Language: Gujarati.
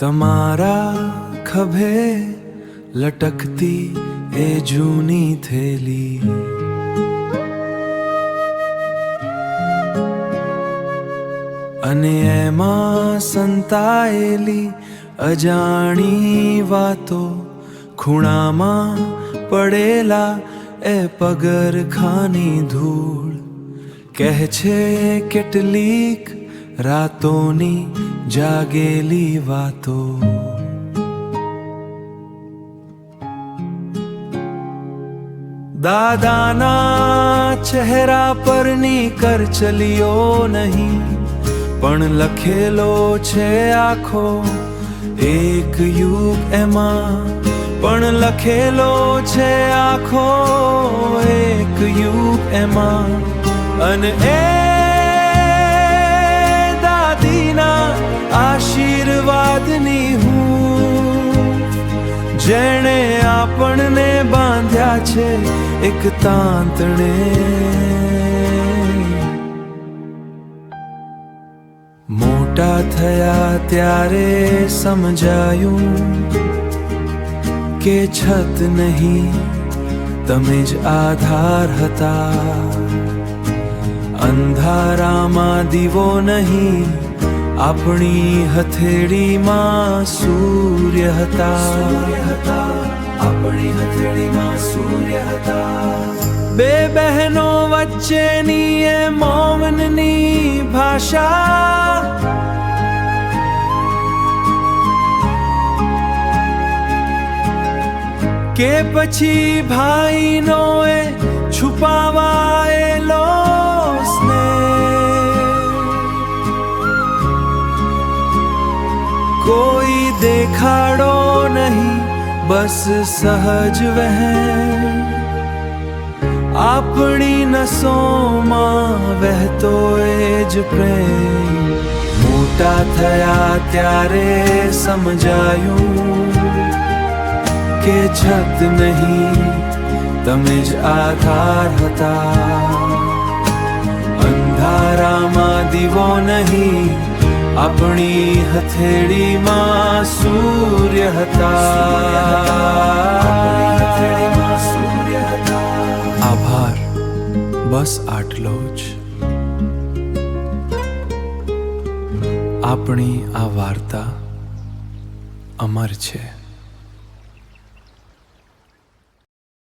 તમારા ખભે લટકતી એ જૂની થેલી, અને એમાં સંતાયેલી અજાણી વાતો, ખૂણામાં પડેલા એ પગરખાની ધૂળ, કહે છે કેટલીક રાતોની જાગેલી વાતો. દાદાના ચહેરા પરની કરચલીઓ નહીં, પણ લખેલો છે આખો એક યુગ એમાં, પણ લખેલો છે આખો એક યુગ એમાં. અને એ દાદીના આશીર્વાદની હું, જેણે આપણને બાંધ્યા છે એક તાંતણે. મોટા થયા ત્યારે સમજાયું કે છત નહીં તમે જ આધાર હતા, અંધારામાં દીવો નહીં આપણી હથેળીમાં સૂર્ય હતા, આપણી હથેળીમાં સૂર્ય હતા. બે બહેનો વચ્ચેની એ મૌનની ભાષા, કે પછી ભાઈનો એ છુપાવાયેલો સ્નેહ, કોઈ દેખાડો નહીં બસ સહજ વહેણ, આપણી નસોમાં વહેતો એ જ પ્રેમ. મોટા થયા ત્યારે સમજાયું કે છત નહીં તમે જ આધાર હતા, અંધારામાં દીવો નહીં આપણી હથેળીમાં સૂર્ય હતા. આભાર, બસ આટલો જ. આપણી આ વાર્તા અમર છે.